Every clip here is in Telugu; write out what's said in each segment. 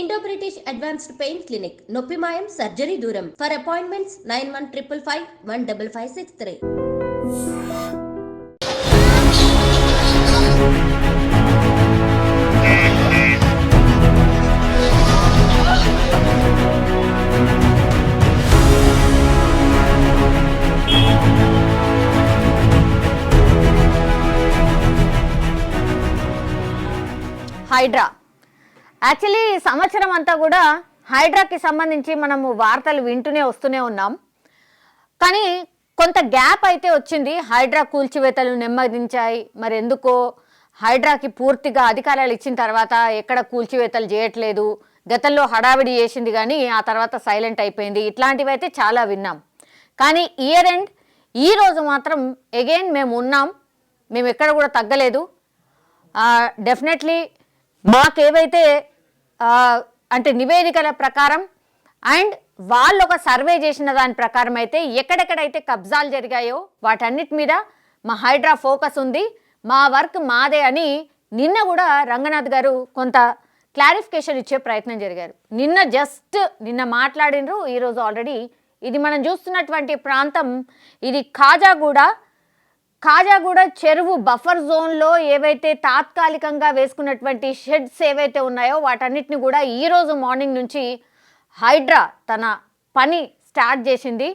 Indo British advanced pain clinic నొప్పి మాయం సర్జరీ దూరం ఫర్ అపాయింట్మెంట్స్ 9155515563. హైడ్రా యాక్చువల్లీ ఈ సంవత్సరం అంతా కూడా హైడ్రాకి సంబంధించి మనము వార్తలు వింటూనే వస్తూనే ఉన్నాం. కానీ కొంత గ్యాప్ అయితే వచ్చింది. హైడ్రా కూల్చివేతలు నెమ్మదించాయి. మరి ఎందుకో హైడ్రాకి పూర్తిగా అధికారాలు ఇచ్చిన తర్వాత ఎక్కడ కూల్చివేతలు చేయట్లేదు. గతంలో హడావిడి చేసింది కానీ ఆ తర్వాత సైలెంట్ అయిపోయింది. ఇట్లాంటివి అయితే చాలా విన్నాం. కానీ ఇయర్ ఎండ్ ఈరోజు మాత్రం అగైన్ మేము ఉన్నాం, మేము ఎక్కడ కూడా తగ్గలేదు. డెఫినెట్లీ మాకేవైతే అంటే నివేదికల ప్రకారం అండ్ వాళ్ళు ఒక సర్వే చేసిన దాని ప్రకారం అయితే ఎక్కడెక్కడైతే కబ్జాలు జరిగాయో వాటన్నిటి మీద మా హైడ్రా ఫోకస్ ఉంది, మా వర్క్ మాదే అని నిన్న కూడా రంగనాథ్ గారు కొంత క్లారిఫికేషన్ ఇచ్చే ప్రయత్నం జరిగారు. నిన్న మాట్లాడినరు. ఈరోజు ఆల్రెడీ ఇది మనం చూస్తున్నటువంటి ప్రాంతం ఇది కాజాగూడ చెరువు బఫర్ జోన్లో ఏవైతే తాత్కాలికంగా వేసుకున్నటువంటి షెడ్స్ ఏవైతే ఉన్నాయో వాటన్నిటిని కూడా ఈరోజు మార్నింగ్ నుంచి హైడ్రా తన పని స్టార్ట్ చేసింది.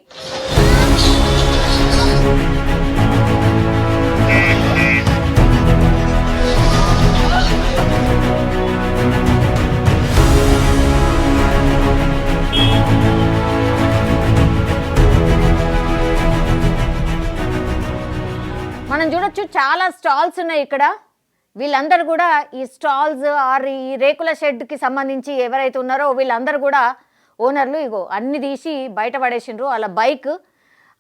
మనం చూడొచ్చు చాలా స్టాల్స్ ఉన్నాయి ఇక్కడ. వీళ్ళందరూ కూడా ఈ స్టాల్స్ ఆర్ ఈ రేకుల షెడ్కి సంబంధించి ఎవరైతే ఉన్నారో వీళ్ళందరూ కూడా ఓనర్లు ఇగో అన్ని తీసి బయట పడేసిండ్రు. వాళ్ళ బైక్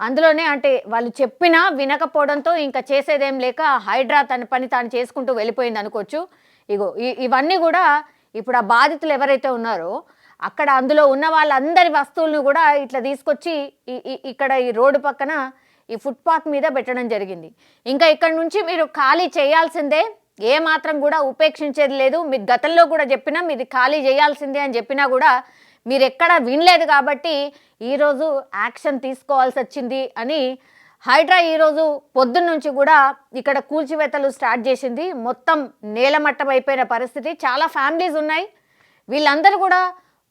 అందులోనే, అంటే వాళ్ళు చెప్పినా వినకపోవడంతో ఇంకా చేసేదేం లేక హైడ్రా తన పని తాను చేసుకుంటూ వెళ్ళిపోయింది అనుకోవచ్చు. ఇగో ఇవన్నీ కూడా ఇప్పుడు ఆ బాధితులు ఎవరైతే ఉన్నారో అక్కడ అందులో ఉన్న వాళ్ళందరి వస్తువులను కూడా ఇట్లా తీసుకొచ్చి ఇక్కడ ఈ రోడ్డు పక్కన ఈ ఫుట్పాత్ మీద పెట్టడం జరిగింది. ఇంకా ఇక్కడ నుంచి మీరు ఖాళీ చేయాల్సిందే, ఏ మాత్రం కూడా ఉపేక్షించేది లేదు. మీకు గతంలో కూడా చెప్పినా మీది ఖాళీ చేయాల్సిందే అని చెప్పినా కూడా మీరు ఎక్కడ వినలేదు కాబట్టి ఈరోజు యాక్షన్ తీసుకోవాల్సి వచ్చింది అని హైడ్రా ఈరోజు పొద్దున్న నుంచి కూడా ఇక్కడ కూల్చివేతలు స్టార్ట్ చేసింది. మొత్తం నేలమట్టం అయిపోయిన పరిస్థితి. చాలా ఫ్యామిలీస్ ఉన్నాయి, వీళ్ళందరూ కూడా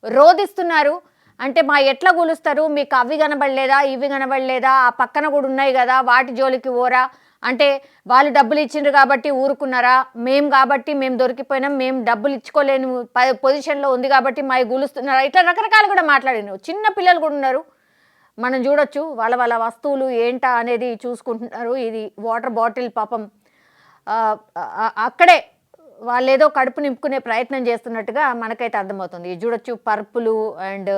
రోధిస్తున్నారు. అంటే మా ఎట్లా కూలుస్తారు, మీకు అవి కనబడలేదా ఇవి కనబడలేదా, ఆ పక్కన కూడా ఉన్నాయి కదా వాటి జోలికి ఓరా, అంటే వాళ్ళు డబ్బులు ఇచ్చిండ్రు కాబట్టి ఊరుకున్నారా, మేము దొరికిపోయినాం, మేము డబ్బులు ఇచ్చుకోలేని పొజిషన్లో ఉంది కాబట్టి మా కూలుస్తున్నారా, ఇట్లా రకరకాలు కూడా మాట్లాడినారు. చిన్న పిల్లలు కూడా ఉన్నారు, మనం చూడొచ్చు. వాళ్ళ వస్తువులు ఏంటా అనేది చూసుకుంటున్నారు. ఇది వాటర్ బాటిల్ పాపం అక్కడే వాళ్ళు ఏదో కడుపు నింపుకునే ప్రయత్నం చేస్తున్నట్టుగా మనకైతే అర్థమవుతుంది. ఇది చూడొచ్చు, పర్పులు అండ్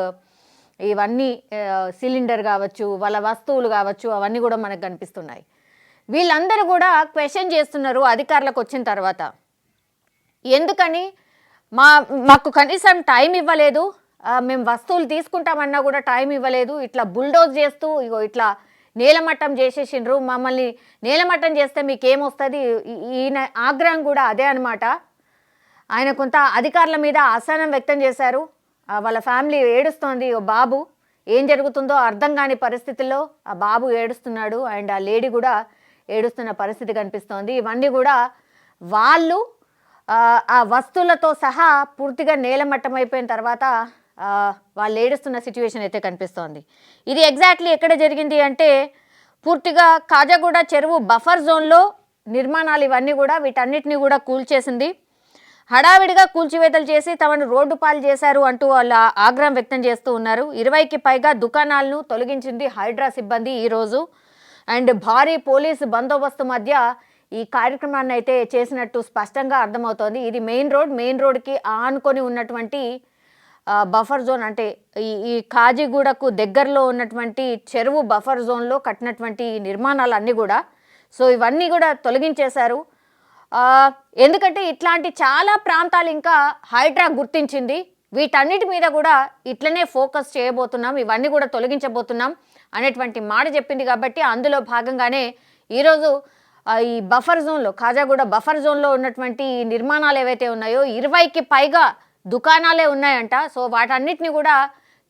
ఇవన్నీ సిలిండర్ కావచ్చు, వాళ్ళ వస్తువులు కావచ్చు, అవన్నీ కూడా మనకు కనిపిస్తున్నాయి. వీళ్ళందరూ కూడా క్వశ్చన్ చేస్తున్నారు అధికారులకు వచ్చిన తర్వాత, ఎందుకని మాకు కనీసం టైం ఇవ్వలేదు, మేము వస్తువులు తీసుకుంటామన్నా కూడా టైం ఇవ్వలేదు, ఇట్లా బుల్డోజ్ చేస్తూ ఇగో ఇట్లా నేలమట్టం చేసేసిండ్రు, మమ్మల్ని నేలమట్టం చేస్తే మీకేమొస్తుంది. ఈయన ఆగ్రహం కూడా అదే అనమాట. ఆయన కొంత అధికారుల మీద అసహనం వ్యక్తం చేశారు. వాళ్ళ ఫ్యామిలీ ఏడుస్తోంది. ఓ బాబు ఏం జరుగుతుందో అర్థం కాని పరిస్థితుల్లో ఆ బాబు ఏడుస్తున్నాడు అండ్ ఆ లేడీ కూడా ఏడుస్తున్న పరిస్థితి కనిపిస్తోంది. ఇవన్నీ కూడా వాళ్ళు ఆ వస్తువులతో సహా పూర్తిగా నేలమట్టం అయిపోయిన తర్వాత వాళ్ళు ఏడుస్తున్న సిచ్యువేషన్ అయితే కనిపిస్తోంది. ఇది ఎగ్జాక్ట్లీ ఎక్కడ జరిగింది అంటే పూర్తిగా కాజాగూడ చెరువు బఫర్ జోన్లో నిర్మాణాలు ఇవన్నీ కూడా వీటన్నిటిని కూడా కూల్చేసింది. హడావిడిగా కూల్చివేతలు చేసి తమను రోడ్డు పాలు చేశారు అంటూ వాళ్ళ ఆగ్రహం వ్యక్తం చేస్తూ ఉన్నారు. 20కి పైగా దుకాణాలను తొలగించింది హైడ్రా సిబ్బంది ఈరోజు. అండ్ భారీ పోలీసు బందోబస్తు మధ్య ఈ కార్యక్రమాన్ని అయితే చేసినట్టు స్పష్టంగా అర్థమవుతోంది. ఇది మెయిన్ రోడ్కి ఆనుకొని ఉన్నటువంటి బఫర్ జోన్, అంటే ఈ కాజిగూడకు దగ్గరలో ఉన్నటువంటి చెరువు బఫర్ జోన్లో కట్టినటువంటి నిర్మాణాలు అన్నీ కూడా. సో ఇవన్నీ కూడా తొలగించేశారు. ఎందుకంటే ఇట్లాంటి చాలా ప్రాంతాలు ఇంకా హైడ్రా గుర్తించింది. వీటన్నిటి మీద కూడా ఇట్లనే ఫోకస్ చేయబోతున్నాం, ఇవన్నీ కూడా తొలగించబోతున్నాం అనేటువంటి మాట చెప్పింది. కాబట్టి అందులో భాగంగానే ఈరోజు ఈ బఫర్ జోన్లో కాజాగూడ బఫర్ జోన్లో ఉన్నటువంటి నిర్మాణాలు ఏవైతే ఉన్నాయో 20కి పైగా దుకాణాలే ఉన్నాయంట. సో వాటన్నిటిని కూడా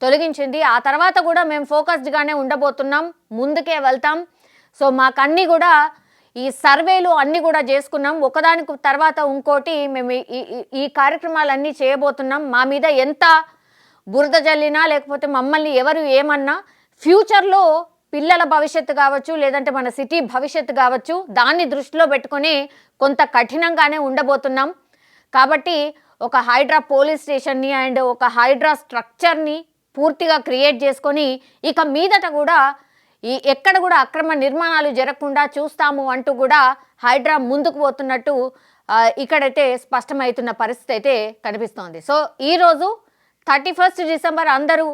తొలగించింది. ఆ తర్వాత కూడా మేము ఫోకస్డ్గానే ఉండబోతున్నాం, ముందుకే వెళ్తాం. సో మాకన్నీ కూడా ఈ సర్వేలు అన్నీ కూడా చేసుకున్నాం, ఒకదానికి తర్వాత ఇంకోటి మేము ఈ కార్యక్రమాలన్నీ చేయబోతున్నాం. మా మీద ఎంత బురద జల్లినా లేకపోతే మమ్మల్ని ఎవరు ఏమన్నా ఫ్యూచర్లో పిల్లల భవిష్యత్తు కావచ్చు, లేదంటే మన సిటీ భవిష్యత్తు కావచ్చు, దాన్ని దృష్టిలో పెట్టుకొని కొంత కఠినంగానే ఉండబోతున్నాం. కాబట్టి ఒక హైడ్రా పోలీస్ స్టేషన్ని అండ్ ఒక హైడ్రా స్ట్రక్చర్ని పూర్తిగా క్రియేట్ చేసుకొని ఇక మీదట కూడా ఎక్కడ కూడా అక్రమ నిర్మాణాలు జరగకుండా చూస్తాము అంటూ కూడా హైడ్రా ముందుకు పోతున్నట్టు ఇక్కడైతే స్పష్టమవుతున్న పరిస్థితి అయితే కనిపిస్తోంది. సో ఈరోజు 31 డిసెంబర్ అందరూ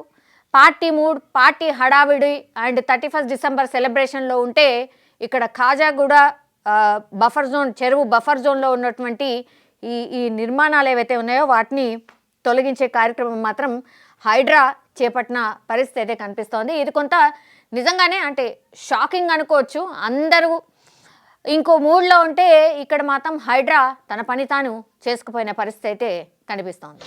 పార్టీ మూడ్, పార్టీ హడావిడి అండ్ 31 డిసెంబర్ సెలబ్రేషన్లో ఉంటే, ఇక్కడ ఖాజాగూడ బఫర్ జోన్, చెరువు బఫర్ జోన్లో ఉన్నటువంటి ఈ నిర్మాణాలు ఏవైతే ఉన్నాయో వాటిని తొలగించే కార్యక్రమం మాత్రం హైడ్రా చేపట్టిన పరిస్థితి అయితే కనిపిస్తోంది. ఇది కొంత నిజంగానే అంటే షాకింగ్ అనుకోవచ్చు. అందరూ ఇంకో మూడ్లో ఉంటే ఇక్కడ మాత్రం హైడ్రా తన పని తాను చేసుకుపోయిన పరిస్థితి అయితే కనిపిస్తోంది.